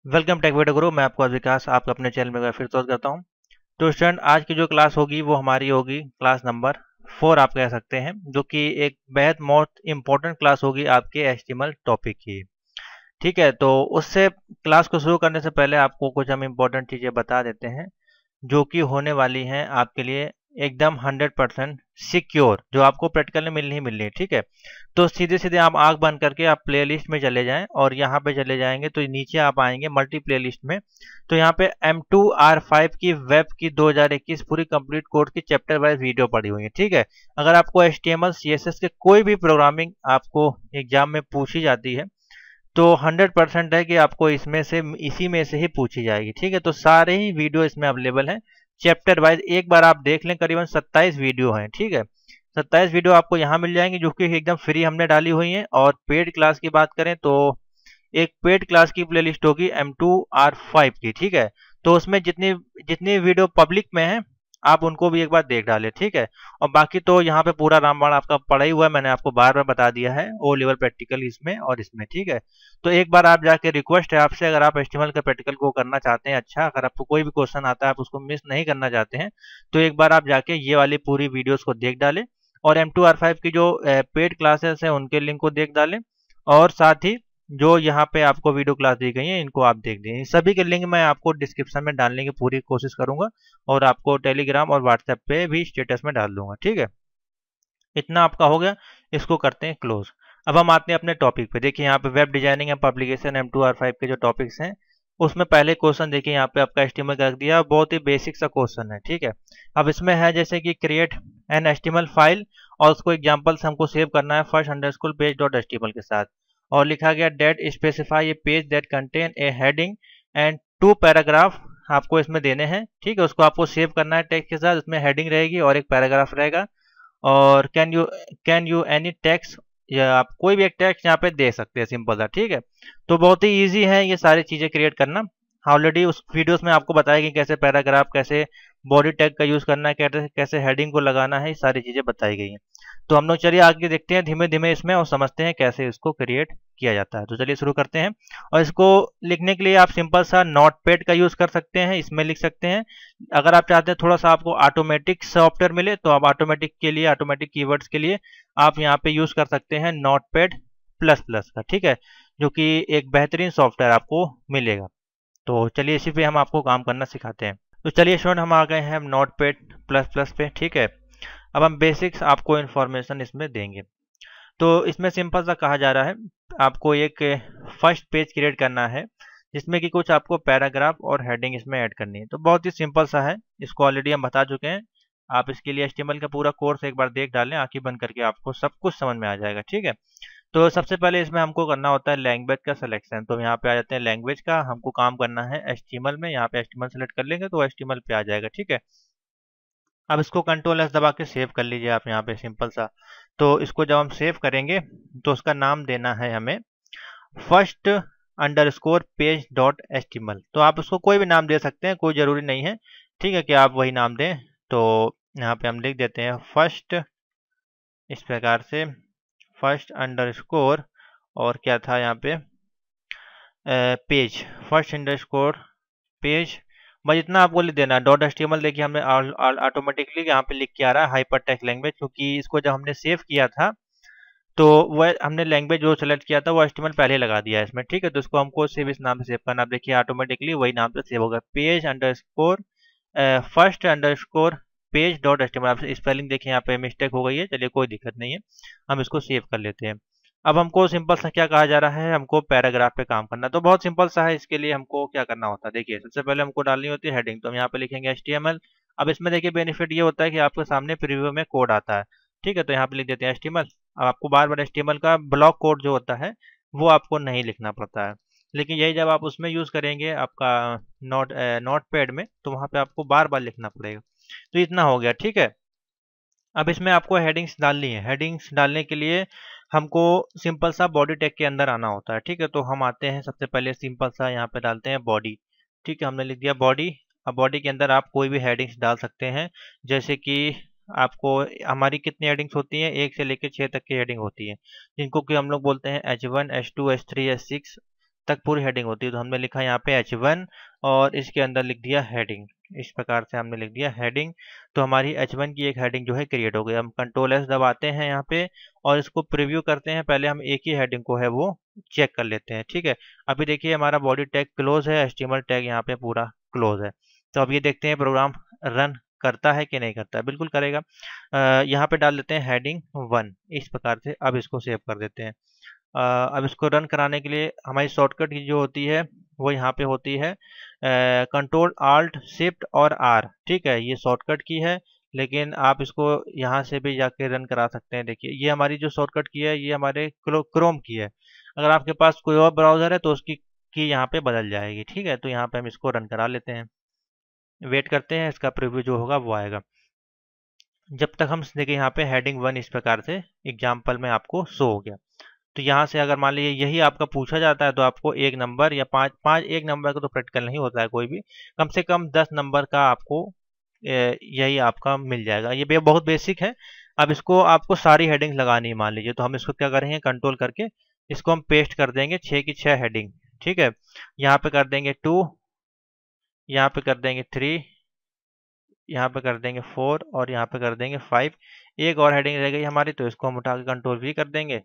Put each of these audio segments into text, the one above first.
Welcome take video गुरु। मैं आपको आज विकास आपका अपने चैनल में फिर स्वागत करता हूं। तो स्टूडेंट, आज की जो क्लास होगी वो हमारी होगी क्लास नंबर 4 आप कह सकते हैं, जो कि एक बेहद मोस्ट इम्पोर्टेंट क्लास होगी आपके एचटीएमएल टॉपिक की। ठीक है, तो उससे क्लास को शुरू करने से पहले आपको कुछ हम इम्पोर्टेंट चीज़ें बता देते हैं जो कि होने वाली हैं आपके लिए एकदम 100% सिक्योर, जो आपको प्रैक्टिकल में मिलनी है। ठीक है, तो सीधे सीधे आप आंख बंद करके आप प्लेलिस्ट में चले जाएं और यहाँ पे चले जाएंगे तो नीचे आप आएंगे मल्टी प्लेलिस्ट में। तो यहाँ पे M2R5 की वेब की 2021 पूरी कंप्लीट कोर्स की चैप्टर वाइज वीडियो पड़ी हुई है। ठीक है, अगर आपको HTML CSS के कोई भी प्रोग्रामिंग आपको एग्जाम में पूछी जाती है तो 100% है कि आपको इसमें से इसी में से ही पूछी जाएगी। ठीक है, तो सारे ही वीडियो इसमें अवेलेबल हैं चैप्टर वाइज। एक बार आप देख लें, करीबन 27 वीडियो हैं। ठीक है, 27 वीडियो आपको यहाँ मिल जाएंगी जो कि एकदम फ्री हमने डाली हुई हैं। और पेड क्लास की बात करें तो एक पेड क्लास की प्लेलिस्ट होगी M2R5 की। ठीक है, तो उसमें जितनी जितनी वीडियो पब्लिक में है आप उनको भी एक बार देख डालें। ठीक है, और बाकी तो यहाँ पे पूरा रामबाण आपका पड़ा ही हुआ है, मैंने आपको बार बार बता दिया है ओ लेवल प्रैक्टिकल इसमें और इसमें। ठीक है, तो एक बार आप जाके रिक्वेस्ट है आपसे, अगर आप एचटीएमएल के प्रैक्टिकल को करना चाहते हैं, अच्छा अगर आपको कोई भी क्वेश्चन आता है आप उसको मिस नहीं करना चाहते हैं, तो एक बार आप जाके ये वाली पूरी वीडियोस को देख डालें और M2R5 की जो पेड क्लासेस हैं उनके लिंक को देख डालें। और साथ ही जो यहाँ पे आपको वीडियो क्लास दी गई है इनको आप देख दें। इन सभी के लिंक मैं आपको डिस्क्रिप्शन में डालने की पूरी कोशिश करूंगा और आपको टेलीग्राम और व्हाट्सएप पे भी स्टेटस में डाल दूंगा। ठीक है, इतना आपका हो गया, इसको करते हैं क्लोज। अब हम आते हैं अपने टॉपिक पे। देखिए यहाँ पे web designing and publication M2R5 के जो टॉपिक्स हैं उसमें पहले क्वेश्चन देखिए यहाँ पे आपका HTML का रख दिया, बहुत ही बेसिक सा क्वेश्चन है। ठीक है, अब इसमें है जैसे कि क्रिएट एन HTML फाइल और उसको एग्जाम्पल्स हमको सेव करना है first underscore page dot HTML के साथ, और लिखा गया date specify a page that contain a heading and 2 paragraph आपको इसमें देने हैं। ठीक है, उसको आपको सेव करना है टेक्स्ट के साथ, उसमें हेडिंग रहेगी और एक पैराग्राफ रहेगा। और कैन यू एनी टेक्स्ट, या आप कोई भी एक टेक्स्ट यहाँ पे दे सकते हैं, सिंपल सा। ठीक है, तो बहुत ही इजी है ये सारी चीजें क्रिएट करना। ऑलरेडी उस वीडियोस में आपको बताया कि कैसे पैराग्राफ, कैसे बॉडी टैग का यूज करना है, कैसे कैसे हेडिंग को लगाना है, ये सारी चीजें बताई गई हैं। तो हम लोग चलिए आगे देखते हैं धीमे धीमे इसमें और समझते हैं कैसे इसको क्रिएट किया जाता है। तो चलिए शुरू करते हैं। और इसको लिखने के लिए आप सिंपल सा नोटपैड का यूज कर सकते हैं, इसमें लिख सकते हैं। अगर आप चाहते हैं थोड़ा सा आपको ऑटोमेटिक सॉफ्टवेयर मिले तो आप ऑटोमेटिक के लिए, ऑटोमेटिक कीवर्ड्स के लिए आप यहाँ पे यूज कर सकते हैं नोटपैड प्लस प्लस का। ठीक है, जो कि एक बेहतरीन सॉफ्टवेयर आपको मिलेगा। तो चलिए इसी पे हम आपको काम करना सिखाते हैं। तो चलिए स्टूडेंट, हम आ गए हैं नोटपैड प्लस प्लस पे। ठीक है, अब हम बेसिक्स आपको इन्फॉर्मेशन इसमें देंगे। तो इसमें सिंपल सा कहा जा रहा है, आपको एक फर्स्ट पेज क्रिएट करना है जिसमें कि कुछ आपको पैराग्राफ और हेडिंग इसमें ऐड करनी है। तो बहुत ही सिंपल सा है, इसको ऑलरेडी हम बता चुके हैं। आप इसके लिए HTML का पूरा कोर्स एक बार देख डालें, आंखें बंद करके आपको सब कुछ समझ में आ जाएगा। ठीक है, तो सबसे पहले इसमें हमको करना होता है लैंग्वेज का सिलेक्शन। तो यहाँ पे आ जाते हैं लैंग्वेज का, हमको काम करना है HTML में। यहाँ पे HTML सेलेक्ट कर लेंगे तो HTML पे आ जाएगा। ठीक है, अब इसको Ctrl+S दबा के सेव कर लीजिए आप यहाँ पे, सिंपल सा। तो इसको जब हम सेव करेंगे तो उसका नाम देना है हमें first underscore page dot HTML। तो आप उसको कोई भी नाम दे सकते हैं, कोई ज़रूरी नहीं है। ठीक है, कि आप वही नाम दें। तो यहाँ पे हम लिख देते हैं फर्स्ट, इस प्रकार से फर्स्ट अंडरस्कोर, और क्या था यहाँ पे पेज, फर्स्ट अंडरस्कोर पेज। बस इतना आपको लिख देना। डॉट HTML देखिए हमने ऑटोमेटिकली यहाँ पे लिख के आ रहा है हाइपर टेक्स्ट लैंग्वेज, क्योंकि इसको जब हमने सेव किया था तो वह हमने लैंग्वेज जो सेलेक्ट किया था वो HTML पहले लगा दिया है इसमें। ठीक है, तो इसको हमको सेव इस नाम से सेव करना। आप देखिए ऑटोमेटिकली वही नाम से सेव होगा, page underscore first underscore page dot HTML। आप स्पेलिंग देखिए यहाँ पे मिस्टेक हो गई है, चलिए कोई दिक्कत नहीं है, हम इसको सेव कर लेते हैं। अब हमको सिंपल सा क्या कहा जा रहा है, हमको पैराग्राफ पे काम करना। तो बहुत सिंपल सा है, इसके लिए हमको क्या करना होता है, देखिए सबसे पहले हमको डालनी होती है हेडिंग। तो हम यहाँ पे लिखेंगे HTML। अब इसमें देखिए बेनिफिट ये होता है कि आपके सामने प्रीव्यू में कोड आता है। ठीक है, तो यहाँ पे लिख देते हैं HTML। अब आपको बार बार HTML का ब्लॉक कोड जो होता है वो आपको नहीं लिखना पड़ता है, लेकिन यही जब आप उसमें यूज करेंगे आपका नोट पैड में, तो वहाँ पे आपको बार बार लिखना पड़ेगा। तो इतना हो गया। ठीक है, अब इसमें आपको हेडिंग्स डालनी है। हेडिंग्स डालने के लिए हमको सिंपल सा बॉडी टैग के अंदर आना होता है। ठीक है, तो हम आते हैं सबसे पहले सिंपल सा यहाँ पे डालते हैं बॉडी। ठीक है, हमने लिख दिया बॉडी। अब बॉडी के अंदर आप कोई भी हेडिंग्स डाल सकते हैं, जैसे कि आपको, हमारी कितनी हेडिंग्स होती हैं, 1 से लेकर 6 तक की हेडिंग होती है, जिनको कि हम लोग बोलते हैं H1 H2 H3 H6 तक पूरी हेडिंग होती है। तो हमने लिखा यहाँ पे H1 और इसके अंदर लिख दिया हेडिंग। इस प्रकार से हमने लिख दिया हेडिंग। तो हमारी H1 की एक हेडिंग जो है क्रिएट हो गई। हम Ctrl+S दबाते हैं यहाँ पे और इसको प्रीव्यू करते हैं। पहले हम एक ही हेडिंग को है वो चेक कर लेते हैं, ठीक है। अभी देखिए हमारा बॉडी टैग क्लोज है, HTML टैग यहाँ पे पूरा क्लोज है। तो अब ये देखते हैं प्रोग्राम रन करता है कि नहीं करता है। बिल्कुल करेगा। यहाँ पे डाल देते हैं हेडिंग 1 इस प्रकार से। अब इसको सेव कर देते हैं। अब इसको रन कराने के लिए हमारी शॉर्टकट की जो होती है वो यहाँ पे होती है कंट्रोल आल्ट शिफ्ट और आर, ठीक है। ये शॉर्टकट की है, लेकिन आप इसको यहाँ से भी जाके रन करा सकते हैं। देखिए ये हमारी जो शॉर्टकट की है ये हमारे क्रोम की है। अगर आपके पास कोई और ब्राउज़र है तो उसकी की यहाँ पे बदल जाएगी, ठीक है। तो यहाँ पे हम इसको रन करा लेते हैं, वेट करते हैं, इसका प्रीव्यू जो होगा वो आएगा। जब तक हम देखिए यहाँ पे हेडिंग 1 इस प्रकार से एग्जाम्पल में आपको शो हो गया। तो यहाँ से अगर मान लीजिए यही आपका पूछा जाता है तो आपको एक नंबर या पाँच एक नंबर का तो प्रैक्टिकल नहीं होता है कोई भी, कम से कम 10 नंबर का आपको यही आपका मिल जाएगा। ये बहुत बेसिक है। अब इसको आपको सारी हेडिंग लगानी है मान लीजिए, तो हम इसको क्या करेंगे, कंट्रोल करके इसको हम पेस्ट कर देंगे 6 की 6 हेडिंग, ठीक है। यहाँ पे कर देंगे 2, यहाँ पे कर देंगे 3, यहाँ पे कर देंगे 4 और यहाँ पे कर देंगे 5। एक और हेडिंग रह गई हमारी, तो इसको हम उठा के Ctrl+V कर देंगे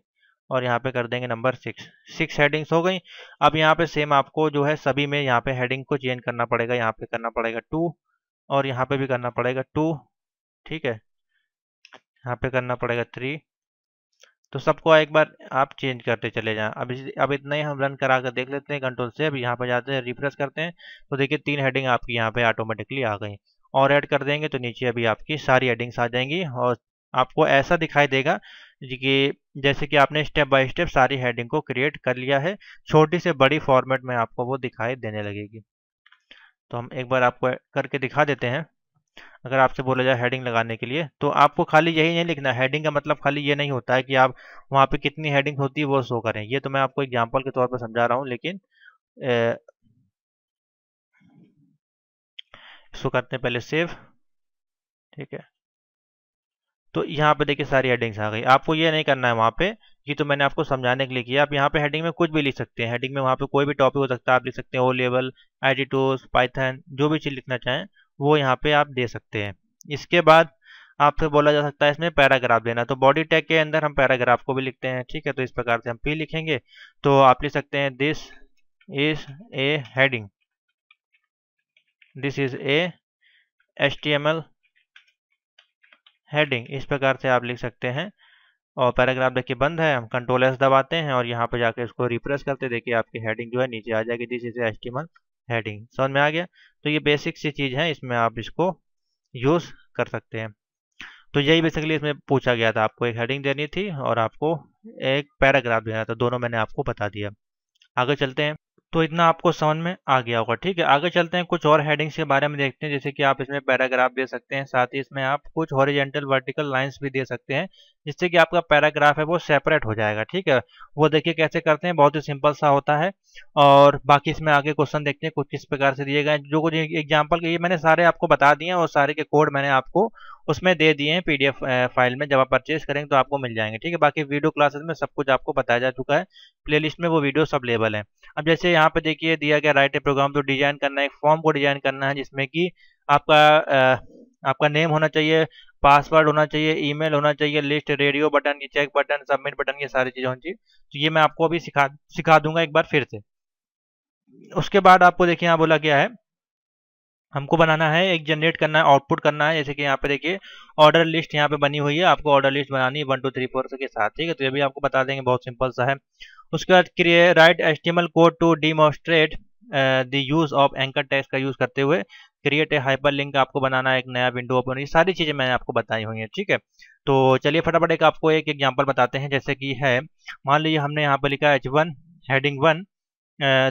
और यहाँ पे कर देंगे नंबर 6। 6 हेडिंग्स हो गई। अब यहाँ पे सेम आपको जो है सभी में यहाँ पे हेडिंग को चेंज करना पड़ेगा। यहाँ पे करना पड़ेगा 2 और यहाँ पे भी करना पड़ेगा 2, ठीक है। यहाँ पे करना पड़ेगा 3। तो सबको एक बार आप चेंज करते चले जाएं। अब इतना ही हम रन करा कर देख लेते हैं। कंट्रोल से अब यहाँ पे जाते हैं, रिफ्रेश करते हैं, तो देखिए 3 हेडिंग आपकी यहाँ पे ऑटोमेटिकली आ गई। और ऐड कर देंगे तो नीचे अभी आपकी सारी हेडिंग्स आ जाएंगी और आपको ऐसा दिखाई देगा कि जैसे कि आपने स्टेप बाय स्टेप सारी हेडिंग को क्रिएट कर लिया है। छोटी से बड़ी फॉर्मेट में आपको वो दिखाई देने लगेगी। तो हम एक बार आपको करके दिखा देते हैं। अगर आपसे बोला जाए हेडिंग लगाने के लिए तो आपको खाली यही नहीं लिखना। हेडिंग का मतलब खाली ये नहीं होता है कि आप वहाँ पे कितनी हेडिंग होती है वो शो करें। ये तो मैं आपको एग्जांपल के तौर पर समझा रहा हूँ, लेकिन इसको करते हैं पहले सेव, ठीक है। तो यहाँ पे देखिए सारी हेडिंग्स आ गई। आपको ये नहीं करना है वहाँ पे, ये तो मैंने आपको समझाने के लिए किया। आप यहाँ पे हेडिंग में कुछ भी लिख सकते हैं। हेडिंग में वहाँ पे कोई भी टॉपिक हो सकता है, आप लिख सकते हैं O level, IT tools, Python, जो भी चीज़ लिखना चाहें वो यहाँ पे आप दे सकते हैं। इसके बाद आपसे बोला जा सकता है इसमें पैराग्राफ देना, तो बॉडी टैग के अंदर हम पैराग्राफ को भी लिखते हैं, ठीक है। तो इस प्रकार से हम P लिखेंगे तो आप लिख सकते हैं this is a heading, this is a HTML heading, इस प्रकार से आप लिख सकते हैं। और पैराग्राफ देखिए बंद है, हम Ctrl+S दबाते हैं और यहाँ पे जाके इसको रिप्रेस करते देखिए आपकी हेडिंग जो है नीचे आ जाएगी, दिस इज HTML हेडिंग। समझ में आ गया। तो ये बेसिक सी चीज़ है, इसमें आप इसको यूज़ कर सकते हैं। तो यही बेसिकली इसमें पूछा गया था। आपको एक हेडिंग देनी थी और आपको एक पैराग्राफ देना था, दोनों मैंने आपको बता दिया। आगे चलते हैं। तो इतना आपको समझ में आ गया होगा, ठीक है। आगे चलते हैं, कुछ और हेडिंग्स के बारे में देखते हैं। जैसे कि आप इसमें पैराग्राफ दे सकते हैं, साथ ही इसमें आप कुछ हॉरिजॉन्टल वर्टिकल लाइंस भी दे सकते हैं, जिससे कि आपका पैराग्राफ है वो सेपरेट हो जाएगा, ठीक है। वो देखिए कैसे करते हैं, बहुत ही सिंपल सा होता है। और बाकी इसमें आगे क्वेश्चन देखते हैं कुछ किस प्रकार से दिए गए हैं। जो कुछ एग्जाम्पल के ये मैंने सारे आपको बता दिए हैं और सारे के कोड मैंने आपको उसमें दे दिए हैं PDF फाइल में। जब आप परचेज करेंगे तो आपको मिल जाएंगे, ठीक है। बाकी वीडियो क्लासेस में सब कुछ आपको बताया जा चुका है, प्लेलिस्ट में वो वीडियो सब लेवल है। अब जैसे यहाँ पे देखिए दिया गया राइट ए प्रोग्राम, तो डिजाइन करना है, एक फॉर्म को डिजाइन करना है जिसमें कि आपका नेम होना चाहिए, पासवर्ड होना चाहिए, ईमेल होना चाहिए, लिस्ट, रेडियो बटन, ये चेक बटन, सबमिट बटन, ये सारी चीज़ें होनी चाहिए। तो ये मैं आपको अभी सिखा दूंगा एक बार फिर से। उसके बाद आपको देखिए यहाँ बोला गया है हमको बनाना है, एक जनरेट करना है, आउटपुट करना है। जैसे कि यहाँ पे देखिए ऑर्डर लिस्ट यहाँ पे बनी हुई है, आपको ऑर्डर लिस्ट बनानी है 1 2 3 4 के साथ, ठीक है। तो ये भी आपको बता देंगे, बहुत सिंपल सा है। उसके बाद write HTML code to demonstrate the use of anchor text का यूज करते हुए क्रिएट ए हाइपर लिंक आपको बनाना है, एक नया विंडो ओपन। ये सारी चीजें मैंने आपको बताई हुई हैं, ठीक है। तो चलिए फटाफट एक आपको एक एग्जांपल बताते हैं। जैसे कि है, मान लीजिए हमने यहाँ पर लिखा H1 हेडिंग 1,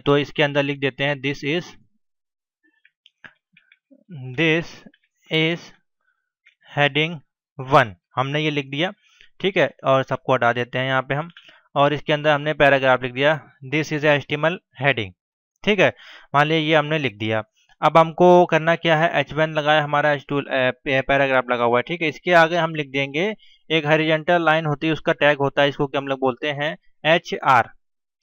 तो इसके अंदर लिख देते हैं दिस इज हेडिंग 1, हमने ये लिख दिया, ठीक है। और सबको हटा देते हैं यहाँ पे हम, और इसके अंदर हमने पैराग्राफ लिख दिया दिस इज HTML हेडिंग, ठीक है। मान लिया ये हमने लिख दिया। अब हमको करना क्या है, H1 लगाया, हमारा H2 पैराग्राफ लगा हुआ है, ठीक है। इसके आगे हम लिख देंगे एक हॉरिजॉन्टल लाइन होती है, उसका टैग होता है, इसको क्या हम लोग बोलते हैं HR,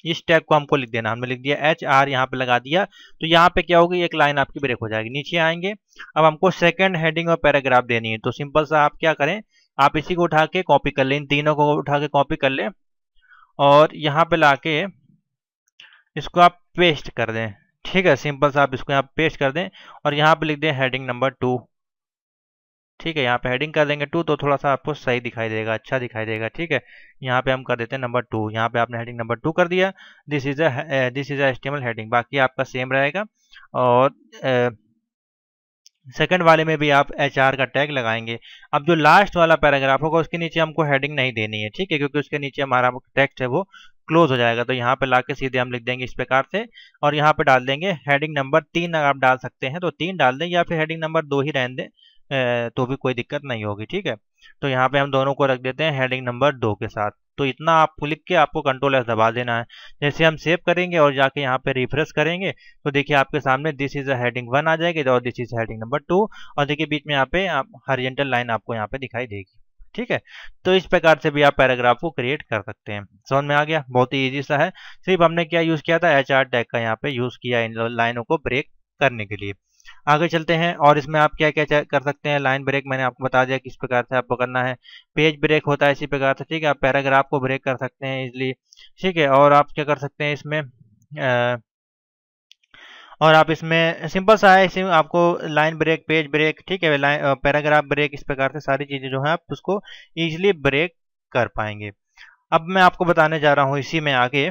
इस टैग को हमको लिख देना। हमने लिख दिया HR, यहाँ पे लगा दिया, तो यहाँ पे क्या होगी, एक लाइन आपकी ब्रेक हो जाएगी। नीचे आएंगे, अब हमको सेकंड हेडिंग और पैराग्राफ देनी है, तो सिंपल सा आप क्या करें, आप इसी को उठा के कॉपी कर लें, इन तीनों को उठा के कॉपी कर लें और यहाँ पे लाके इसको आप पेस्ट कर दें। ठीक है, सिंपल सा आप इसको यहाँ पेस्ट कर दें और यहाँ पे लिख दें हेडिंग नंबर 2। ठीक है, यहाँ पे हेडिंग कर देंगे 2, तो थोड़ा सा आपको सही दिखाई देगा, अच्छा दिखाई देगा। ठीक है, यहाँ पे हम कर देते हैं नंबर 2। यहाँ पे आपने हेडिंग नंबर 2 कर दिया। This is a HTML heading, बाकी आपका सेम रहेगा। और सेकंड वाले में भी आप HR का टैग लगाएंगे। अब जो लास्ट वाला पैराग्राफ होगा उसके नीचे हमको हेडिंग नहीं देनी है। ठीक है, क्योंकि उसके नीचे हमारा टेक्स्ट है वो क्लोज हो जाएगा। तो यहाँ पे लाके सीधे हम लिख देंगे इस प्रकार से और यहाँ पे डाल देंगे हेडिंग नंबर 3। अगर आप डाल सकते हैं तो 3 डाल दें, या फिर हेडिंग नंबर 2 ही रहने दें, तो भी कोई दिक्कत नहीं होगी। ठीक है, तो यहाँ पे हम दोनों को रख देते हैं हेडिंग नंबर 2 के साथ। तो इतना आप लिख के आपको Ctrl+S दबा देना है। जैसे हम सेव करेंगे और जाके यहाँ पे रिफ्रेश करेंगे तो देखिए आपके सामने दिस इज हेडिंग 1 आ जाएगी और दिस इज हेडिंग नंबर 2, और देखिए बीच में यहाँ पे हॉरिजॉन्टल लाइन आपको यहाँ पे दिखाई देगी। ठीक है, तो इस प्रकार से भी आप पैराग्राफ को क्रिएट कर सकते हैं। समझ में आ गया, बहुत ही इजी सा है। सिर्फ हमने क्या यूज किया था, HR टैग का यहाँ पे यूज किया इन लाइनों को ब्रेक करने के लिए। आगे चलते हैं और इसमें आप क्या क्या कर सकते हैं। लाइन ब्रेक मैंने आपको बता दिया किस प्रकार से आपको करना है। पेज ब्रेक होता है इसी प्रकार से। ठीक है, आप पैराग्राफ को ब्रेक कर सकते हैं इजिली। ठीक है, और आप क्या कर सकते हैं इसमें और आप इसमें सिंपल सा है, इसमें आपको लाइन ब्रेक, पेज ब्रेक, ठीक है, लाइन पैराग्राफ ब्रेक, इस प्रकार से सारी चीजें जो है आप उसको इजिली ब्रेक कर पाएंगे। अब मैं आपको बताने जा रहा हूँ इसी में आगे,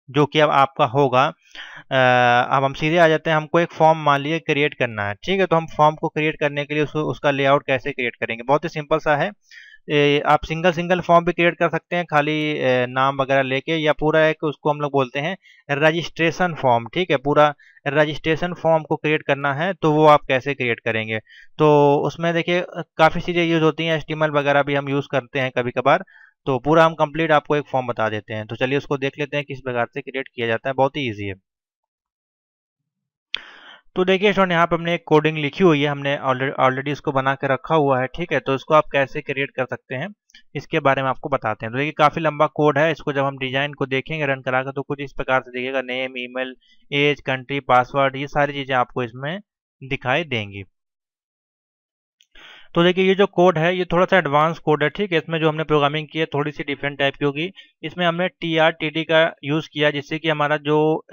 जो कि अब आपका होगा। अब हम सीधे आ जाते हैं, हमको एक फॉर्म मान लीजिए क्रिएट करना है। ठीक है, तो हम फॉर्म को क्रिएट करने के लिए उसका लेआउट कैसे क्रिएट करेंगे, बहुत ही सिंपल सा है। आप सिंगल सिंगल फॉर्म भी क्रिएट कर सकते हैं, खाली नाम वगैरह लेके, या पूरा एक उसको हम लोग बोलते हैं रजिस्ट्रेशन फॉर्म। ठीक है, पूरा रजिस्ट्रेशन फॉर्म को क्रिएट करना है, तो वो आप कैसे क्रिएट करेंगे। तो उसमें देखिए काफ़ी चीज़ें यूज होती हैं, HTML वगैरह भी हम यूज़ करते हैं कभी कभार। तो पूरा हम कंप्लीट आपको एक फॉर्म बता देते हैं, तो चलिए उसको देख लेते हैं किस प्रकार से क्रिएट किया जाता है, बहुत ही ईजी है। तो देखिए स्टूडेंट, यहाँ पे हमने एक कोडिंग लिखी हुई है, हमने ऑलरेडी इसको बना के रखा हुआ है। ठीक है, तो इसको आप कैसे क्रिएट कर सकते हैं इसके बारे में आपको बताते हैं। तो देखिए काफ़ी लंबा कोड है, इसको जब हम डिजाइन को देखेंगे रन करा कर तो कुछ इस प्रकार से देखिएगा, name, email, age, country, password, ये सारी चीज़ें आपको इसमें दिखाई देंगी। तो देखिए ये जो कोड है ये थोड़ा सा एडवांस कोड है। ठीक है, इसमें जो हमने प्रोग्रामिंग की है थोड़ी सी डिफरेंट टाइप की होगी। इसमें हमने TRTD का यूज़ किया, जिससे कि हमारा जो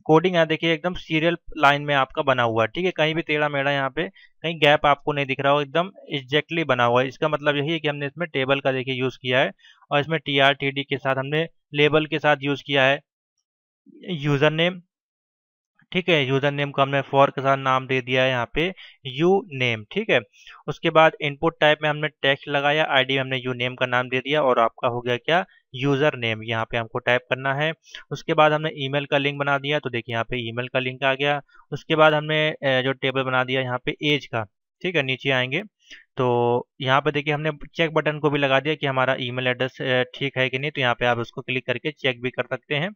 कोडिंग है देखिए एकदम सीरियल लाइन में आपका बना हुआ है। ठीक है, कहीं भी टेढ़ा मेढ़ा यहाँ पे कहीं गैप आपको नहीं दिख रहा होगा, एकदम एग्जैक्टली बना हुआ है। इसका मतलब यही है कि हमने इसमें टेबल का देखिए यूज़ किया है, और इसमें TRTD के साथ हमने लेबल के साथ यूज़ किया है यूज़र नेम। ठीक है, यूजर नेम को हमने फॉर के साथ नाम दे दिया है यहाँ पे यू नेम। ठीक है, उसके बाद इनपुट टाइप में हमने टेक्स्ट लगाया, आईडी में हमने यू नेम का नाम दे दिया, और आपका हो गया क्या, यूजर नेम। यहाँ पे हमको टाइप करना है। उसके बाद हमने ईमेल का लिंक बना दिया, तो देखिए यहाँ पे ईमेल का लिंक आ गया। उसके बाद हमने जो टेबल बना दिया यहाँ पे एज का। ठीक है, नीचे आएंगे तो यहाँ पे देखिए हमने चेक बटन को भी लगा दिया कि हमारा ईमेल एड्रेस ठीक है कि नहीं, तो यहाँ पे आप उसको क्लिक करके चेक भी कर सकते हैं।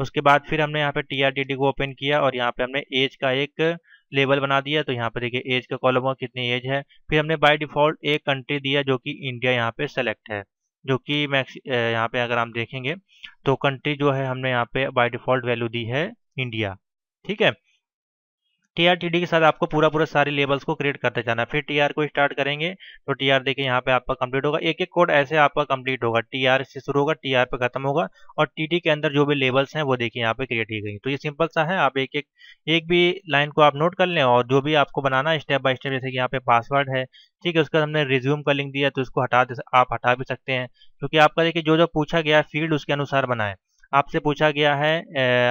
उसके बाद फिर हमने यहाँ पे TRTD को ओपन किया और यहाँ पे हमने एज का एक लेबल बना दिया, तो यहाँ पे देखिए एज का कॉलम में कितनी एज है। फिर हमने बाय डिफॉल्ट एक कंट्री दिया जो कि इंडिया यहाँ पे सेलेक्ट है, जो कि मैक्स यहाँ पे अगर हम देखेंगे तो कंट्री जो है हमने यहाँ पे बाय डिफॉल्ट वैल्यू दी है इंडिया। ठीक है, TRTD के साथ आपको पूरा पूरा सारे लेबल्स को क्रिएट करते जाना है। फिर TR को स्टार्ट करेंगे तो TR देखिए यहाँ पे आपका कंप्लीट होगा। एक एक कोड ऐसे आपका कंप्लीट होगा, TR से शुरू होगा, TR पे खत्म होगा, और TT के अंदर जो भी लेबल्स हैं वो देखिए यहाँ पे क्रिएट की गई। तो ये सिंपल सा है, आप एक भी लाइन को आप नोट कर लें, और जो भी आपको बनाना है स्टेप बाय स्टेप, जैसे कि यहाँ पे पासवर्ड है। ठीक है, उसका हमने रिज्यूम का लिंक दिया, तो इसको आप हटा भी सकते हैं, क्योंकि आपका देखिए जो जो पूछा गया फील्ड उसके अनुसार बनाए। आपसे पूछा गया है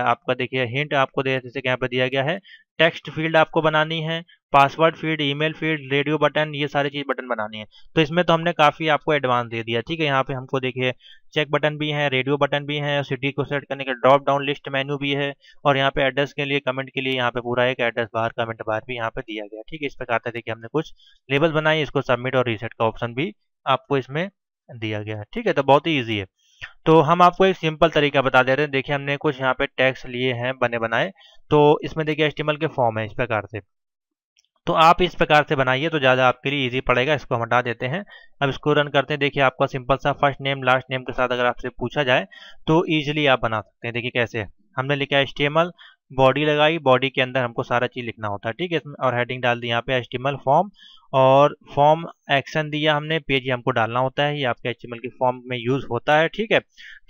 आपका देखिए हिंट आपको दे, जैसे कि यहाँ पे दिया गया है टेक्स्ट फील्ड आपको बनानी है, password field, email field, radio button, ये सारी चीज बटन बनानी है। तो इसमें तो हमने काफी आपको एडवांस दे दिया। ठीक है, यहाँ पे हमको देखिए चेक बटन भी है, रेडियो बटन भी है, सिटी को सेलेक्ट करने का ड्रॉप डाउन लिस्ट मेन्यू भी है, और यहाँ पे एड्रेस के लिए, कमेंट के लिए यहाँ पे पूरा एक एड्रेस बार, कमेंट बार भी यहाँ पे दिया गया। ठीक है, इस प्रकार से देखिए हमने कुछ लेबल बनाए, इसको सबमिट और रीसेट का ऑप्शन भी आपको इसमें दिया गया है। ठीक है, तो बहुत ही ईजी है। तो हम आपको एक सिंपल तरीका बता दे रहे हैं। देखिए हमने कुछ यहाँ पे टैग्स लिए हैं बने बनाए, तो इसमें देखिए HTML के फॉर्म है इस प्रकार से। तो आप इस प्रकार से बनाइए तो ज़्यादा आपके लिए इजी पड़ेगा। इसको हम हटा देते हैं। अब इसको रन करते हैं। देखिए आपका सिंपल सा फर्स्ट नेम लास्ट नेम के साथ अगर आपसे पूछा जाए तो ईजिली आप बना सकते हैं। देखिए कैसे हमने लिखा है HTML, बॉडी लगाई, बॉडी के अंदर हमको सारा चीज़ लिखना होता है, ठीक है। और हेडिंग डाल दी यहाँ पे HTML फॉर्म, और फॉर्म एक्शन दिया हमने, पेज हमको डालना होता है, ये आपके HTML के फॉर्म में यूज़ होता है, ठीक है।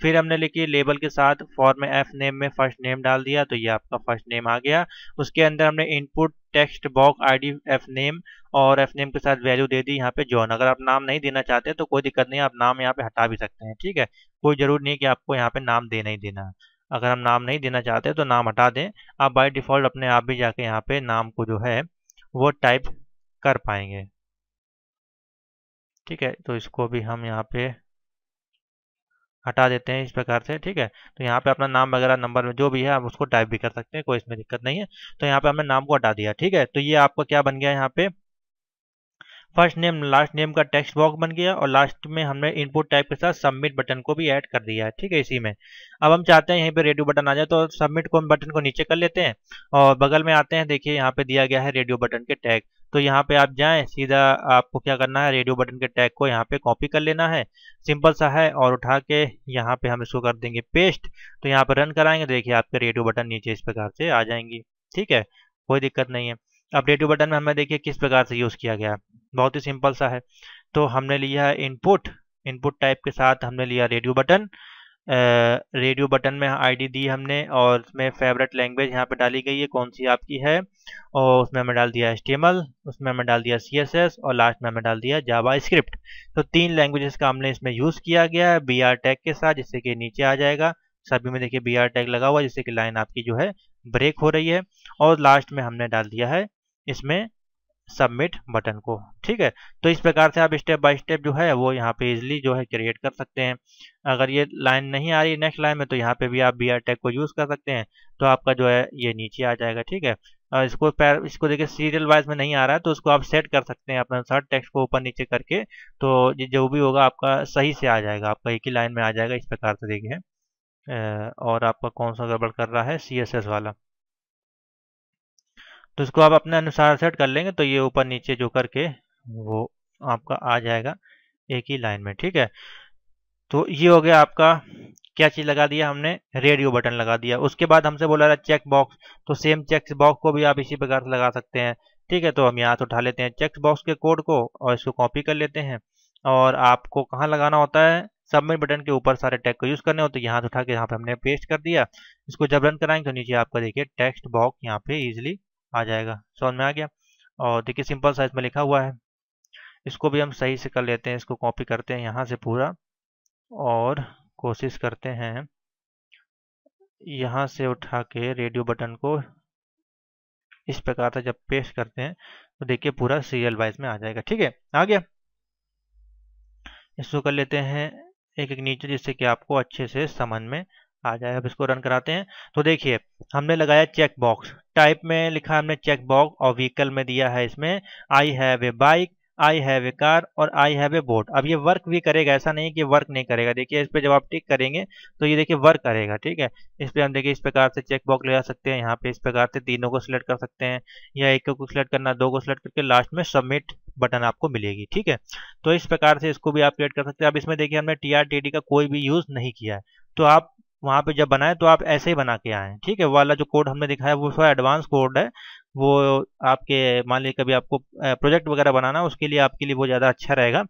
फिर हमने लिखी लेबल के साथ फॉर्म में एफ नेम में फर्स्ट नेम डाल दिया, तो ये आपका फर्स्ट नेम आ गया। उसके अंदर हमने input text box ID F name, और एफ नेम के साथ वैल्यू दे दी यहाँ पे जॉन। अगर आप नाम नहीं देना चाहते तो कोई दिक्कत नहीं, आप नाम यहाँ पे हटा भी सकते हैं, ठीक है। कोई जरूर नहीं कि आपको यहाँ पे नाम देना ही देना है। अगर हम नाम नहीं देना चाहते तो नाम हटा दें। आप बाय डिफ़ॉल्ट अपने आप भी जाके यहाँ पे नाम को जो है वो टाइप कर पाएंगे, ठीक है। तो इसको भी हम यहाँ पे हटा देते हैं इस प्रकार से, ठीक है। तो यहाँ पे अपना नाम वगैरह नंबर में जो भी है आप उसको टाइप भी कर सकते हैं, कोई इसमें दिक्कत नहीं है। तो यहाँ पे हमने नाम को हटा दिया, ठीक है। तो ये आपका क्या बन गया, यहाँ पे फर्स्ट नेम लास्ट नेम का टेक्स्ट बॉक्स बन गया, और लास्ट में हमने इनपुट टाइप के साथ सबमिट बटन को भी ऐड कर दिया है, ठीक है। इसी में अब हम चाहते हैं यहीं पे रेडियो बटन आ जाए, तो सबमिट को बटन को नीचे कर लेते हैं और बगल में आते हैं। देखिए यहाँ पे दिया गया है रेडियो बटन के टैग, तो यहाँ पे आप जाएं सीधा, आपको क्या करना है, रेडियो बटन के टैग को यहाँ पे कॉपी कर लेना है, सिंपल सा है। और उठा के यहाँ पे हम इसको कर देंगे पेस्ट। तो यहाँ पे रन कराएंगे, देखिए आपके रेडियो बटन नीचे इस प्रकार से आ जाएंगी, ठीक है। कोई दिक्कत नहीं है। अब रेडियो बटन में हमें देखिए किस प्रकार से यूज़ किया गया है, बहुत ही सिंपल सा है। तो हमने लिया है इनपुट, इनपुट टाइप के साथ हमने लिया रेडियो बटन। रेडियो बटन में ID दी हमने, और उसमें फेवरेट लैंग्वेज यहाँ पे डाली गई है कौन सी आपकी है, और उसमें हमें डाल दिया HTML, उसमें हमें डाल दिया CSS, और लास्ट में हमें डाल दिया जावास्क्रिप्ट। तो 3 लैंग्वेजेस का हमने इसमें यूज़ किया गया है BR टैग के साथ, जिससे कि नीचे आ जाएगा। सभी में देखिए BR टैग लगा हुआ है, जिससे कि लाइन आपकी जो है ब्रेक हो रही है। और लास्ट में हमने डाल दिया है इसमें सबमिट बटन को, ठीक है। तो इस प्रकार से आप स्टेप बाय स्टेप जो है वो यहाँ पे इजीली जो है क्रिएट कर सकते हैं। अगर ये लाइन नहीं आ रही नेक्स्ट लाइन में, तो यहाँ पे भी आप BR टैग को यूज़ कर सकते हैं, तो आपका जो है ये नीचे आ जाएगा, ठीक है। इसको देखिए सीरियल वाइज में नहीं आ रहा है, तो उसको आप सेट कर सकते हैं अपने अनुसार, टेक्स्ट को ऊपर नीचे करके, तो जो भी होगा आपका सही से आ जाएगा, आपका एक ही लाइन में आ जाएगा इस प्रकार से। देखिए और आपका कौन सा गड़बड़ कर रहा है, CSS वाला, तो इसको आप अपने अनुसार सेट कर लेंगे, तो ये ऊपर नीचे जो करके वो आपका आ जाएगा एक ही लाइन में, ठीक है। तो ये हो गया आपका, क्या चीज़ लगा दिया हमने, रेडियो बटन लगा दिया। उसके बाद हमसे बोला रहा चेक बॉक्स, तो सेम चेक बॉक्स को भी आप इसी प्रकार से लगा सकते हैं, ठीक है। तो हम यहाँ से उठा लेते हैं चेक बॉक्स के कोड को और इसको कॉपी कर लेते हैं, और आपको कहाँ लगाना होता है, सबमिट बटन के ऊपर सारे टैग को यूज़ करने होते हैं। यहाँ से उठा के यहाँ पे हमने पेस्ट कर दिया। इसको जब रन कराएंगे तो नीचे आपका देखिए टेक्स्ट बॉक्स यहाँ पे ईजिली आ जाएगा, समझ में आ गया। और देखिए सिंपल सा इसमें लिखा हुआ है, इसको भी हम सही से कर लेते हैं। इसको कॉपी करते हैं यहाँ से पूरा, और कोशिश करते हैं यहाँ से उठा के रेडियो बटन को इस प्रकार से जब पेस्ट करते हैं तो देखिए पूरा सीरियल वाइज में आ जाएगा, ठीक है। आ गया, इसको कर लेते हैं एक एक नीचे, जिससे कि आपको अच्छे से समझ में आ जाए। अब इसको रन कराते हैं, तो देखिए हमने लगाया चेक बॉक्स, टाइप में लिखा हमने चेक बॉक्स, और व्हीकल में दिया है इसमें I have a bike, I have a car, और आई हैव ए बोट। अब ये वर्क भी करेगा, ऐसा नहीं कि वर्क नहीं करेगा। देखिए इस पर जब आप टिक करेंगे तो ये देखिए वर्क करेगा, ठीक है। इस पर हम देखिए इस प्रकार से चेक बॉक्स लगा सकते हैं, यहाँ पे इस प्रकार से तीनों को सिलेक्ट कर सकते हैं, या एक को सिलेक्ट करना, दो को सिलेक्ट करके लास्ट में सबमिट बटन आपको मिलेगी, ठीक है। तो इस प्रकार से इसको भी आप क्रिएट कर सकते हैं। अब इसमें देखिए हमने TRTD का कोई भी यूज़ नहीं किया है, तो आप वहाँ पे जब बनाए तो आप ऐसे ही बना के आए, ठीक है। वो वाला जो कोड हमने दिखाया वो थोड़ा एडवांस कोड है, वो आपके मान लीजिए कभी आपको प्रोजेक्ट वगैरह बनाना उसके लिए आपके लिए वो ज़्यादा अच्छा रहेगा।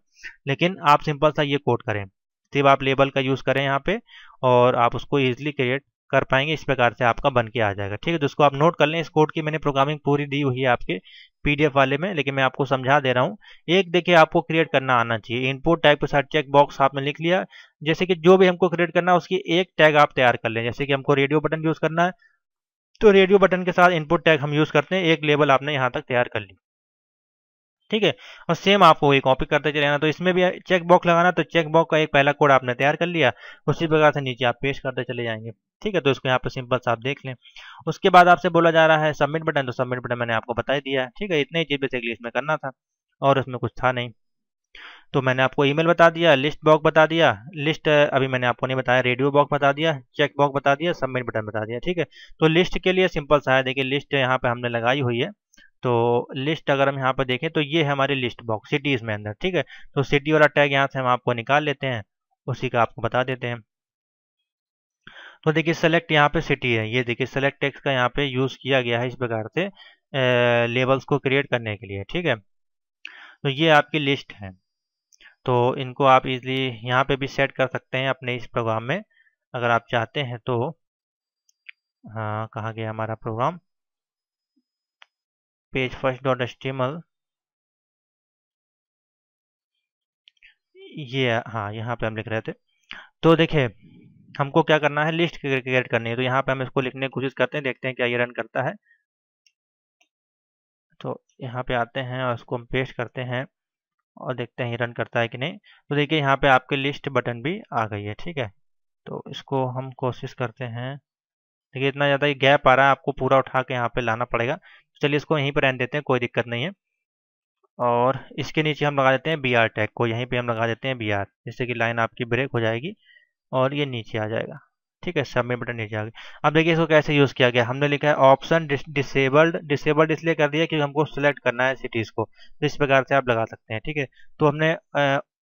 लेकिन आप सिंपल सा ये कोड करें, सिर्फ आप लेबल का यूज़ करें यहाँ पे, और आप उसको ईजिली क्रिएट कर पाएंगे। इस प्रकार से आपका बन के आ जाएगा, ठीक है। तो इसको आप नोट कर लें, इस कोड की मैंने प्रोग्रामिंग पूरी दी हुई है आपके PDF वाले में, लेकिन मैं आपको समझा दे रहा हूँ। एक देखिए आपको क्रिएट करना आना चाहिए, इनपुट टाइप के साथ चेक बॉक्स आपने लिख लिया, जैसे कि जो भी हमको क्रिएट करना है उसकी एक टैग आप तैयार कर लें। जैसे कि हमको रेडियो बटन यूज़ करना है, तो रेडियो बटन के साथ इनपुट टैग हम यूज़ करते हैं, एक लेबल आपने यहाँ तक तैयार कर ली, ठीक है। और सेम आपको वही कॉपी करते चले जाना। तो इसमें भी चेक बॉक्स लगाना, तो चेक बॉक्स का एक पहला कोड आपने तैयार कर लिया, उसी प्रकार से नीचे आप पेस्ट करते चले जाएंगे, ठीक है। तो इसको यहाँ पे सिंपल से आप देख लें। उसके बाद आपसे बोला जा रहा है सबमिट बटन, तो सबमिट बटन मैंने आपको बता ही दिया है, ठीक है। इतने ही चीज़ बेसिकली इसमें करना था, और उसमें कुछ था नहीं। तो मैंने आपको ईमेल बता दिया, लिस्ट बॉक्स बता दिया, लिस्ट अभी मैंने आपको नहीं बताया, रेडियो बॉक्स बता दिया, चेक बॉक्स बता दिया, सबमिट बटन बता दिया, ठीक है। तो लिस्ट के लिए सिंपल सा है, देखिए लिस्ट यहाँ पे हमने लगाई हुई है, तो लिस्ट अगर हम यहाँ पर देखें तो ये है हमारी लिस्ट बॉक्स सिटीज़ में अंदर, ठीक है। तो सिटी वाला टैग यहाँ से हम आपको निकाल लेते हैं, उसी का आपको बता देते हैं। तो देखिए सेलेक्ट यहाँ पे सिटी है, ये देखिए सेलेक्ट टेक्स्ट का यहाँ पे यूज़ किया गया है इस प्रकार से लेबल्स को क्रिएट करने के लिए, ठीक है। तो ये आपकी लिस्ट है, तो इनको आप इजीली यहाँ पे भी सेट कर सकते हैं अपने इस प्रोग्राम में अगर आप चाहते हैं तो। हाँ, कहाँ गया हमारा program, page first dot HTML, ये हाँ यहाँ पे हम लिख रहे थे। तो देखिए हमको क्या करना है, लिस्ट क्रिएट करनी है, तो यहाँ पे हम इसको लिखने की कोशिश करते हैं, देखते हैं क्या ये रन करता है। तो यहाँ पे आते हैं और इसको हम पेस्ट करते हैं और देखते हैं ये रन करता है कि नहीं। तो देखिए यहाँ पे आपके लिस्ट बटन भी आ गई है, ठीक है। तो इसको हम कोशिश करते हैं, देखिए इतना ज़्यादा गैप आ रहा है, आपको पूरा उठा के यहाँ पे लाना पड़ेगा। चलिए इसको यहीं पर रहने देते हैं, कोई दिक्कत नहीं है। और इसके नीचे हम लगा देते हैं BR टैग को, यहीं पे हम लगा देते हैं BR, जिससे कि लाइन आपकी ब्रेक हो जाएगी और ये नीचे आ जाएगा, ठीक है। सबमिट बटन नीचे आ गया। अब देखिए इसको कैसे यूज़ किया गया, हमने लिखा है ऑप्शन डिसेबल्ड, डिसेबल्ड इसलिए कर दिया क्योंकि हमको सिलेक्ट करना है सिटीज़ को, तो इस प्रकार से आप लगा सकते हैं, ठीक है। तो हमने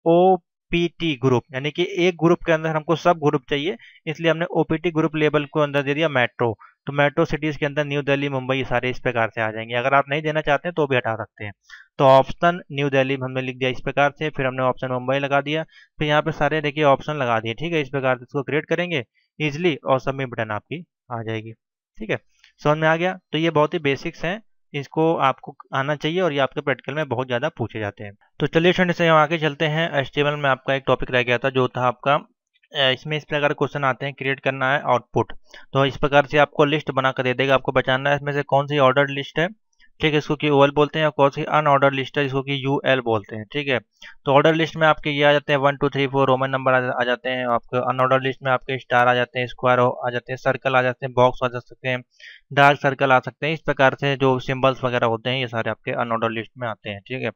OPT ग्रुप, यानी कि एक ग्रुप के अंदर हमको सब ग्रुप चाहिए, इसलिए हमने OPT ग्रुप लेबल को अंदर दे दिया मेट्रो। तो मेट्रो सिटीज़ के अंदर न्यू दिल्ली, मुंबई सारे इस प्रकार से आ जाएंगे। अगर आप नहीं देना चाहते हैं तो भी हटा सकते हैं। तो ऑप्शन न्यू दिल्ली हमने लिख दिया इस प्रकार से, फिर हमने ऑप्शन मुंबई लगा दिया, फिर यहाँ पे सारे देखिए ऑप्शन लगा दिए, ठीक है। इस प्रकार से इसको क्रिएट करेंगे इजिली और सबमिट बटन आपकी आ जाएगी, ठीक है। समझ में आ गया। तो ये बहुत ही बेसिक्स हैं, इसको आपको आना चाहिए और ये आपके प्रैक्टिकल में बहुत ज़्यादा पूछे जाते हैं। तो चलिए स्टूडेंट से हम आगे चलते हैं। HTML में आपका एक टॉपिक रह गया था जो था आपका इसमें इस प्रकार क्वेश्चन आते हैं, क्रिएट करना है आउटपुट। तो इस प्रकार से आपको लिस्ट बना कर दे देगा, आपको बचाना है इसमें से कौन सी ऑर्डर लिस्ट है, ठीक है, इसको कि OL बोलते हैं, और कौन सी अनऑर्डर लिस्ट है, इसको कि UL बोलते हैं, ठीक है। तो ऑर्डर लिस्ट में आपके ये आ जाते हैं 1 2 3 4 रोमन नंबर आ जाते हैं, आपके अनऑर्डर लिस्ट में आपके स्टार आ जाते हैं, स्क्वायर आ जाते हैं, सर्कल आ जाते हैं, बॉक्स आ जा सकते हैं, डार्क सर्कल आ सकते हैं। इस प्रकार से जो सिंबल्स वगैरह होते हैं ये सारे आपके अनऑर्डर लिस्ट में आते हैं, ठीक है।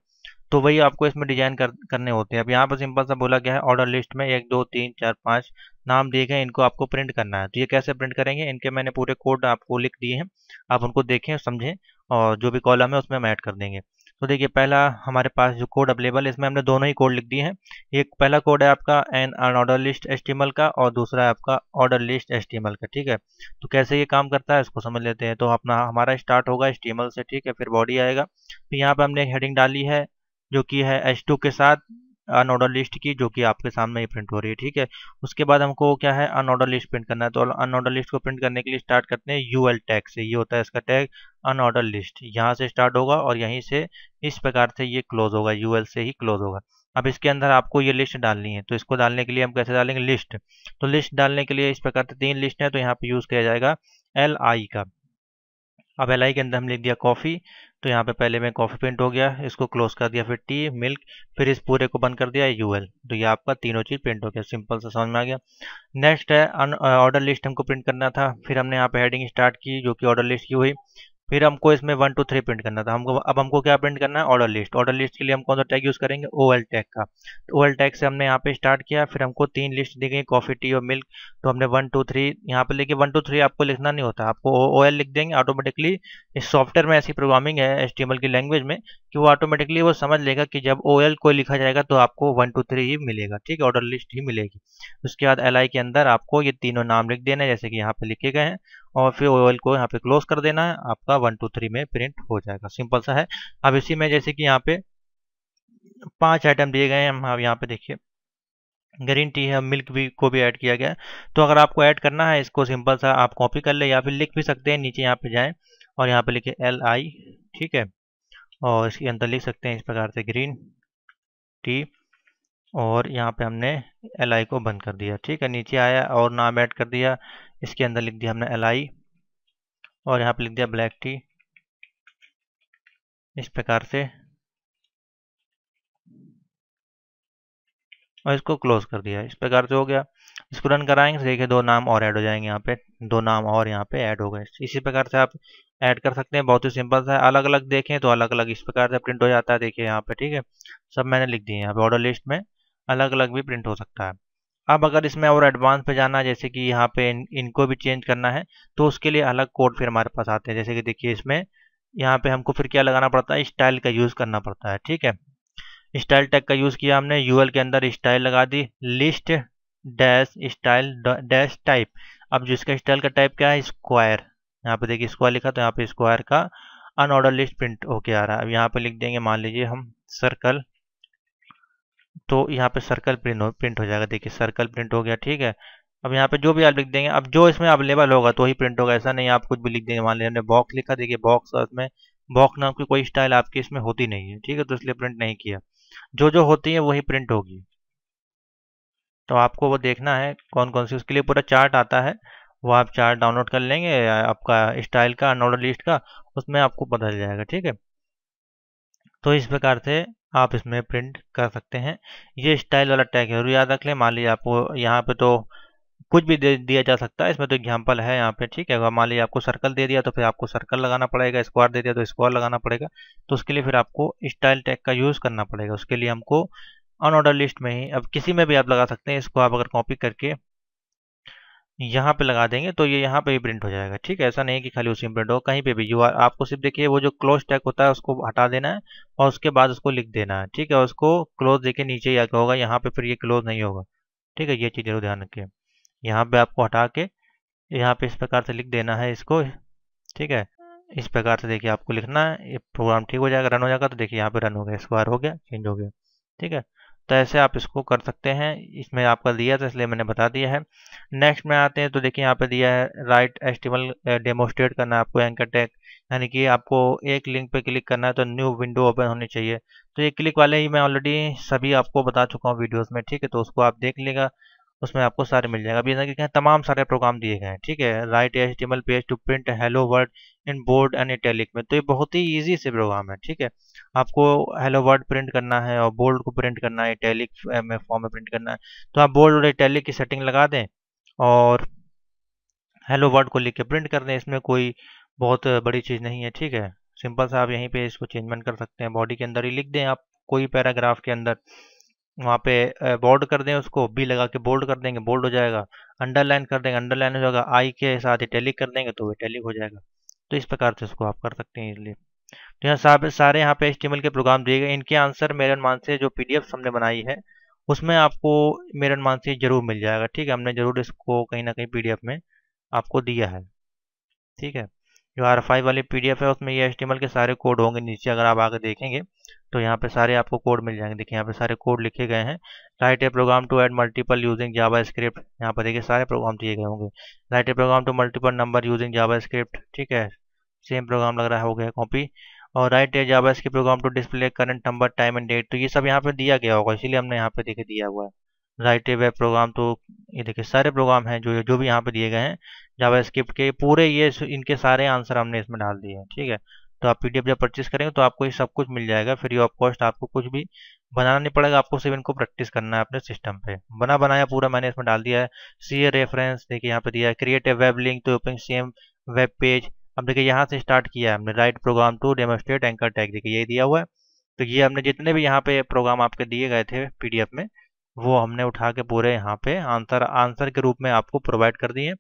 तो वही आपको इसमें डिजाइन करने होते हैं। अब यहाँ पर सिंपल सा बोला गया है ऑर्डर लिस्ट में 1 2 3 4 5 नाम दिए गए, इनको आपको प्रिंट करना है। तो ये कैसे प्रिंट करेंगे, इनके मैंने पूरे कोड आपको लिख दिए हैं, आप उनको देखें समझें और जो भी कॉलम है उसमें हम ऐड कर देंगे। तो देखिए पहला हमारे पास जो कोड अवेलेबल है इसमें हमने दोनों ही कोड लिख दिए हैं। एक पहला कोड है आपका एन अनऑर्डर लिस्ट HTML का और दूसरा है आपका ऑर्डर लिस्ट HTML का, ठीक है। तो कैसे ये काम करता है इसको समझ लेते हैं। तो अपना हमारा स्टार्ट होगा HTML से, ठीक है, फिर बॉडी आएगा, फिर यहाँ पे हमने एक हेडिंग डाली है जो कि है H2 के साथ अनऑर्डर लिस्ट की, जो कि आपके सामने ही प्रिंट हो रही है, ठीक है। उसके बाद हमको क्या है अनऑर्डर लिस्ट प्रिंट करना है। तो अनऑर्डर लिस्ट को प्रिंट करने के लिए स्टार्ट करते हैं UL टैग से, ये होता है इसका टैग अनऑर्डर लिस्ट, यहाँ से स्टार्ट होगा और यहीं से इस प्रकार से ये क्लोज होगा, UL से ही क्लोज होगा। अब इसके अंदर आपको ये लिस्ट डालनी है, तो इसको डालने के लिए हम कैसे डालेंगे लिस्ट। तो लिस्ट डालने के लिए इस प्रकार से 3 लिस्ट है, तो यहाँ पे यूज़ किया जाएगा LI का। अब LI के अंदर हम लिख दिया कॉफ़ी, तो यहाँ पे पहले में कॉफ़ी प्रिंट हो गया, इसको क्लोज कर दिया, फिर टी मिल्क, फिर इस पूरे को बंद कर दिया UL, तो ये आपका तीनों चीज़ प्रिंट हो गया, सिंपल सा समझ में आ गया। नेक्स्ट है ऑर्डर लिस्ट हमको प्रिंट करना था, फिर हमने यहाँ पे हेडिंग स्टार्ट की जो कि ऑर्डर लिस्ट की हुई, फिर हमको इसमें 1 2 3 प्रिंट करना था हमको। अब हमको क्या प्रिंट करना है ऑर्डर लिस्ट। ऑर्डर लिस्ट के लिए हम कौन सा टैग यूज़ करेंगे OL टैग का। तो OL टैग से हमने यहाँ पे स्टार्ट किया, फिर हमको 3 लिस्ट दी गई कॉफ़ी टी और मिल्क, तो हमने 1 2 3 यहाँ पे लेके 1 2 3 आपको लिखना नहीं होता, आपको OL लिख देंगे ऑटोमेटिकली। इस सॉफ्टवेयर में ऐसी प्रोग्रामिंग है HTML की लैंग्वेज में कि वो ऑटोमेटिकली वो समझ लेगा कि जब OL को लिखा जाएगा तो आपको 1 2 3 ही मिलेगा, ठीक है, ऑर्डर लिस्ट ही मिलेगी। उसके बाद LI के अंदर आपको ये तीनों नाम लिख देना है जैसे कि यहाँ पे लिखे गए हैं, और फिर OL को यहाँ पे क्लोज कर देना है, आपका 1 2 3 में प्रिंट हो जाएगा, सिंपल सा है। अब इसी में जैसे कि यहाँ पे 5 आइटम दिए गए हैं, हम यहाँ पे देखिए ग्रीन टी है, मिल्क भी को भी ऐड किया गया है। तो अगर आपको ऐड करना है इसको सिंपल सा आप कॉपी कर ले या फिर लिख भी सकते हैं, नीचे यहाँ पे जाएं और यहाँ पे लिखे LI, ठीक है, और इसके अंदर लिख सकते हैं इस प्रकार से ग्रीन टी, और यहाँ पे हमने LI को बंद कर दिया, ठीक है। नीचे आया और नाम ऐड कर दिया, इसके अंदर लिख दिया हमने LI और यहाँ पे लिख दिया ब्लैक टी, इस प्रकार से, और इसको क्लोज कर दिया, इस प्रकार से हो गया। इसको रन कराएंगे तो देखिए 2 नाम और ऐड हो जाएंगे, यहाँ पे 2 नाम और यहाँ पे ऐड हो गए। इसी प्रकार से आप ऐड कर सकते हैं, बहुत ही सिंपल सा है। अलग अलग देखें तो अलग अलग इस प्रकार से प्रिंट हो जाता है, देखिए यहाँ पे, ठीक है, सब मैंने लिख दिए यहाँ पे। ऑर्डर लिस्ट में अलग अलग भी प्रिंट हो सकता है। अब अगर इसमें और एडवांस पे जाना है, जैसे कि यहाँ पे इनको भी चेंज करना है, तो उसके लिए अलग कोड फिर हमारे पास आते हैं। जैसे कि देखिए इसमें यहाँ पे हमको फिर क्या लगाना पड़ता है, स्टाइल का यूज़ करना पड़ता है। ठीक है, स्टाइल टैग का यूज़ किया हमने, यूएल के अंदर स्टाइल लगा दी, list dash style dash type. अब जिसका स्टाइल का टाइप क्या है, स्क्वायर। यहाँ पे देखिए स्क्वायर लिखा, तो यहाँ पे स्क्वायर का अनऑर्डर लिस्ट प्रिंट होके आ रहा है। अब यहाँ पे लिख देंगे, मान लीजिए हम सर्कल, तो यहाँ पे सर्कल प्रिंट हो जाएगा। देखिए सर्कल प्रिंट हो गया। ठीक है, अब यहाँ पे जो भी आप लिख देंगे, अब जो इसमें अवेलेबल होगा तो ही प्रिंट होगा, ऐसा नहीं आप कुछ भी लिख देंगे। मान लीजिए हमने बॉक्स लिखा, देखिए बॉक्स, उसमें बॉक्स नाम की कोई स्टाइल आपकी इसमें होती नहीं है। ठीक है, तो इसलिए प्रिंट नहीं किया। जो जो होती है वही प्रिंट होगी, तो आपको वो देखना है कौन कौन सी, उसके लिए पूरा चार्ट आता है, वो आप चार्ट डाउनलोड कर लेंगे आपका स्टाइल का अनऑर्डर लिस्ट का, उसमें आपको पता चल जाएगा। ठीक है, तो इस प्रकार से आप इसमें प्रिंट कर सकते हैं। ये स्टाइल वाला टैग जरूर याद रख लें। मान लीजिए आपको यहाँ पे तो कुछ भी दे दिया जा सकता है, इसमें तो एग्जाम्पल है यहाँ पे। ठीक है, अगर मान लीजिए आपको सर्कल दे दिया तो फिर आपको सर्कल लगाना पड़ेगा, स्क्वायर दे दिया तो स्क्वायर लगाना पड़ेगा। तो उसके लिए फिर आपको स्टाइल टैग का यूज़ करना पड़ेगा। उसके लिए हमको अनऑर्डर लिस्ट में ही, अब किसी में भी आप लगा सकते हैं, इसको आप अगर कॉपी करके यहाँ पे लगा देंगे तो ये यहाँ पे भी प्रिंट हो जाएगा। ठीक है, ऐसा नहीं कि खाली उसी में प्रिंट हो, कहीं पे भी जो आपको सिर्फ देखिए वो जो क्लोज टैग होता है उसको हटा देना है और उसके बाद उसको लिख देना है। ठीक है, उसको क्लोज देखिए नीचे ही आके होगा, यहाँ पे फिर ये क्लोज नहीं होगा। ठीक है, ये चीज़ जरूर ध्यान रखिए। यहाँ पे आपको हटा के यहाँ पे इस प्रकार से लिख देना है इसको। ठीक है, इस प्रकार से देखिए आपको लिखना है, ये प्रोग्राम ठीक हो जाएगा, रन हो जाएगा। तो देखिए यहाँ पे रन हो गया, स्क्वायर हो गया, चेंज हो गया। ठीक है, तो ऐसे आप इसको कर सकते हैं। इसमें आपका दिया था इसलिए मैंने बता दिया है। नेक्स्ट में आते हैं, तो देखिए यहाँ पे दिया है राइट एचटीएमएल डेमोस्ट्रेट करना है आपको एंकर टैग, यानी कि आपको एक लिंक पे क्लिक करना है तो न्यू विंडो ओपन होनी चाहिए। तो ये क्लिक वाले ही मैं ऑलरेडी सभी आपको बता चुका हूँ वीडियोस में। ठीक है, तो उसको आप देख लेगा, उसमें आपको सारे मिल जाएगा। अभी यहाँ क्या है, तमाम सारे प्रोग्राम दिए गए हैं। ठीक है, write HTML page to print hello world in bold and italic में, तो ये बहुत ही इजी से प्रोग्राम है। ठीक है, आपको हेलो वर्ड प्रिंट करना है और बोल्ड को प्रिंट करना है, इटैलिक में फॉर्म में प्रिंट करना है, तो आप बोल्ड और इटैलिक की सेटिंग लगा दें और हेलो वर्ड को लिख के प्रिंट कर दें। इसमें कोई बहुत बड़ी चीज़ नहीं है। ठीक है, सिंपल सा आप यहीं पे इसको चेंजमेंट कर सकते हैं, बॉडी के अंदर ही लिख दें आप, कोई पैराग्राफ के अंदर वहाँ पे बोल्ड कर दें, उसको बी लगा के बोल्ड कर देंगे, बोल्ड हो जाएगा। अंडरलाइन कर देंगे, अंडरलाइन हो जाएगा। आई के साथ इटैलिक कर देंगे तो इटैलिक हो जाएगा। तो इस प्रकार से इसको आप कर सकते हैं इजीली। तो यहाँ सारे यहाँ पे HTML के प्रोग्राम दिए गए, इनके आंसर मेरे अनुमान से जो PDF हमने बनाई है उसमें आपको मेरे अनुमान से जरूर मिल जाएगा। ठीक है, हमने जरूर इसको कहीं ना कहीं PDF में आपको दिया है। ठीक है, जो R5 वाली PDF है उसमें ये HTML के सारे कोड होंगे नीचे, अगर आप आगे देखेंगे तो यहाँ पे सारे आपको कोड मिल जाएंगे। देखिए यहाँ पे सारे कोड लिखे गए हैं। Write a program to add multiple using JavaScript, यहाँ पर देखिए सारे प्रोग्राम दिए गए होंगे। Write a program to multiple number using JavaScript, ठीक है, सेम प्रोग्राम लग रहा है, हो गया कॉपी। और write a JavaScript program to display current number time and date, तो ये सब यहाँ पे दिया गया होगा, इसीलिए हमने यहाँ पे देखिए दिया हुआ है। राइट ए वेब प्रोग्राम, तो ये देखिए सारे प्रोग्राम हैं जो जो भी यहाँ पे दिए गए हैं जावास्क्रिप्ट के पूरे, ये इनके सारे आंसर हमने इसमें डाल दिए हैं। ठीक है, तो आप PDF जब परचेज करेंगे तो आपको ये सब कुछ मिल जाएगा फ्री ऑफ कॉस्ट, आपको कुछ भी बनाना नहीं पड़ेगा, आपको सिर्फ इनको प्रैक्टिस करना है अपने सिस्टम पे। बना बनाया पूरा मैंने इसमें डाल दिया है। सी ए रेफरेंस देखिए यहाँ पे दिया है, create a web link to open same web page. अब देखिए यहाँ से स्टार्ट किया है हमने, write program to demonstrate anchor tag, देखिए यही दिया हुआ है। तो ये हमने जितने भी यहाँ पे प्रोग्राम आपके दिए गए थे PDF में, वो हमने उठा के पूरे यहाँ पे आंसर आंसर के रूप में आपको प्रोवाइड कर दिए।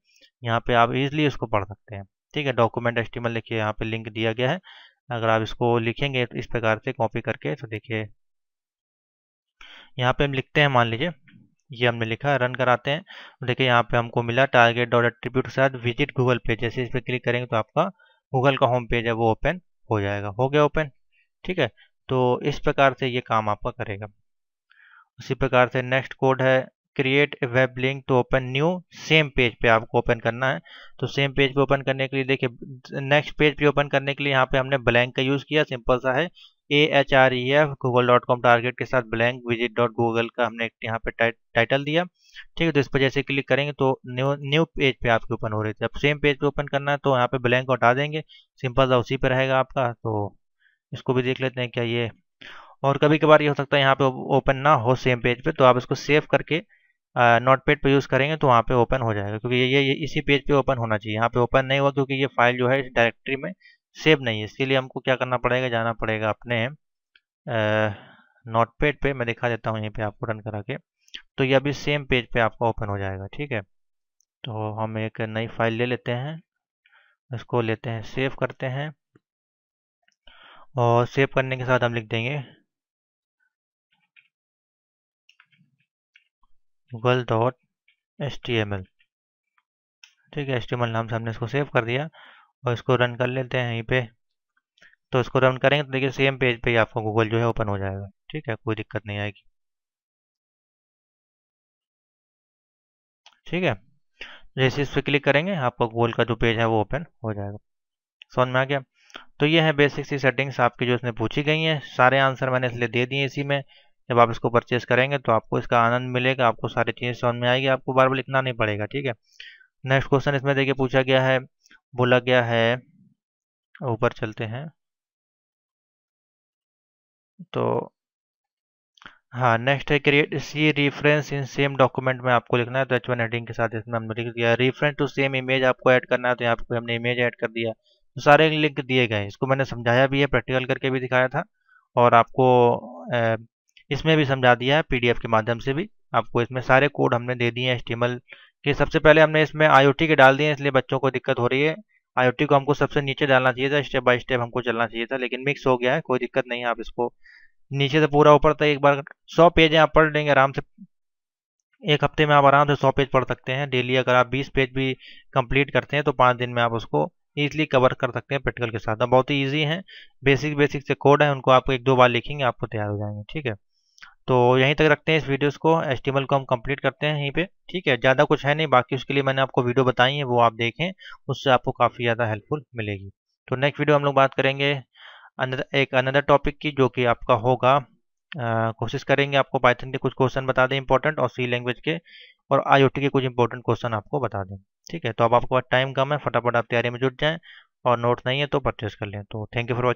यहाँ पे आप इजीली इसको पढ़ सकते हैं। ठीक है, डॉक्यूमेंट HTML लिखिए, यहाँ पे लिंक दिया गया है। अगर आप इसको लिखेंगे तो इस प्रकार से कॉपी करके, तो देखिए यहाँ पे हम लिखते हैं, मान लीजिए ये हमने लिखा, रन कराते हैं तो देखिए यहाँ पे हमको मिला टारगेट डॉट एट्रीब्यूट के साथ विजिट गूगल पेज। जैसे इस पर क्लिक करेंगे तो आपका गूगल का होम पेज है वो ओपन हो जाएगा, हो गया ओपन। ठीक है, तो इस प्रकार से ये काम आपका करेगा। उसी प्रकार से नेक्स्ट कोड है, create a web link to open new same page पे आपको ओपन करना है। तो सेम पेज पे ओपन करने के लिए देखिए, नेक्स्ट पेज पे ओपन करने के लिए यहाँ पे हमने ब्लैंक का यूज़ किया, सिंपल सा है, AHREF google.com टारगेट के साथ ब्लैंक विजिट डॉट गूगल का हमने यहाँ पे टाइटल दिया। ठीक है, तो इस पर जैसे क्लिक करेंगे तो न्यू न्यू पेज पे आपके ओपन हो रहे थे। अब सेम पेज पे ओपन करना है तो यहाँ पे ब्लैंक को हटा देंगे, सिंपल सा उसी पे रहेगा आपका। तो इसको भी देख लेते हैं क्या ये, और कभी कभार ये हो सकता है यहाँ पे ओपन ना हो सेम पेज पे, तो आप इसको सेव करके नोटपैड पे यूज़ करेंगे तो वहाँ पे ओपन हो जाएगा, क्योंकि ये इसी पेज पे ओपन होना चाहिए। यहाँ पे ओपन नहीं हुआ क्योंकि ये फाइल जो है डायरेक्टरी में सेव नहीं है, इसके लिए हमको क्या करना पड़ेगा, जाना पड़ेगा अपने नोटपैड पे। मैं दिखा देता हूँ यहीं पे आपको रन करा के, तो ये अभी सेम पेज पे आपका ओपन हो जाएगा। ठीक है, तो हम एक नई फाइल ले लेते हैं, इसको लेते हैं सेव करते हैं। और सेव करने के साथ हम लिख देंगे google.html। ठीक है, HTML नाम से हमने इसको सेव कर दिया और इसको रन कर लेते हैं यहीं पे। तो इसको रन करेंगे तो देखिए सेम पेज पे ही आपको गूगल जो है ओपन हो जाएगा। ठीक है, कोई दिक्कत नहीं आएगी। ठीक है, जैसे इस पर क्लिक करेंगे आपका गूगल का जो पेज है वो ओपन हो जाएगा। समझ में आ गया? तो ये है बेसिक सी सेटिंग्स आपकी जो इसमें पूछी गई हैं। सारे आंसर मैंने इसलिए दे दिए इसी में। जब आप इसको परचेज करेंगे तो आपको इसका आनंद मिलेगा, आपको सारी चीज़ें समझ में आएगी, आपको बार बार लिखना नहीं पड़ेगा। ठीक है, नेक्स्ट क्वेश्चन इसमें देखिए पूछा गया है, बोला गया है, ऊपर चलते हैं तो हाँ, नेक्स्ट है create C reference in same document में आपको लिखना है। तो H1 हेडिंग के साथ इसमें हमने लिख दिया। रेफरेंस टू सेम इमेज आपको ऐड करना है, तो यहाँ पे हमने इमेज ऐड कर दिया। तो सारे लिंक दिए गए, इसको मैंने समझाया भी है, प्रैक्टिकल करके भी दिखाया था और आपको इसमें भी समझा दिया है PDF के माध्यम से भी। आपको इसमें सारे कोड हमने दे दिए हैं HTML के। सबसे पहले हमने इसमें IoT के डाल दिए, इसलिए बच्चों को दिक्कत हो रही है। IoT को हमको सबसे नीचे डालना चाहिए था, स्टेप बाय स्टेप हमको चलना चाहिए था, लेकिन मिक्स हो गया है, कोई दिक्कत नहीं है। आप इसको नीचे से पूरा ऊपर तक एक बार 100 पेज हैं, आप पढ़ लेंगे आराम से। एक हफ्ते में आप आराम से 100 पेज पढ़ सकते हैं। डेली अगर आप 20 पेज भी कंप्लीट करते हैं तो 5 दिन में आप उसको ईजिली कवर कर सकते हैं प्रैक्टिकल के साथ। अब बहुत ही ईजी है, बेसिक बेसिक से कोड है, उनको आप 1-2 बार लिखेंगे आपको तैयार हो जाएंगे। ठीक है, तो यहीं तक रखते हैं इस वीडियोस को। HTML को हम कंप्लीट करते हैं यहीं पे। ठीक है, ज़्यादा कुछ है नहीं, बाकी उसके लिए मैंने आपको वीडियो बताई है, वो आप देखें, उससे आपको काफ़ी ज़्यादा हेल्पफुल मिलेगी। तो नेक्स्ट वीडियो हम लोग बात करेंगे अनदर टॉपिक की, जो कि आपका होगा कोशिश करेंगे आपको पाइथन के कुछ क्वेश्चन बता दें इंपॉर्टेंट, और सी लैंग्वेज के और IoT के कुछ इंपॉर्टेंट क्वेश्चन आपको बता दें। ठीक है, तो अब आपके पास टाइम कम है, फटाफट आप तैयारी में जुट जाएं और नोट्स नहीं है तो परचेस कर लें। तो थैंक यू फॉर वॉचिंग।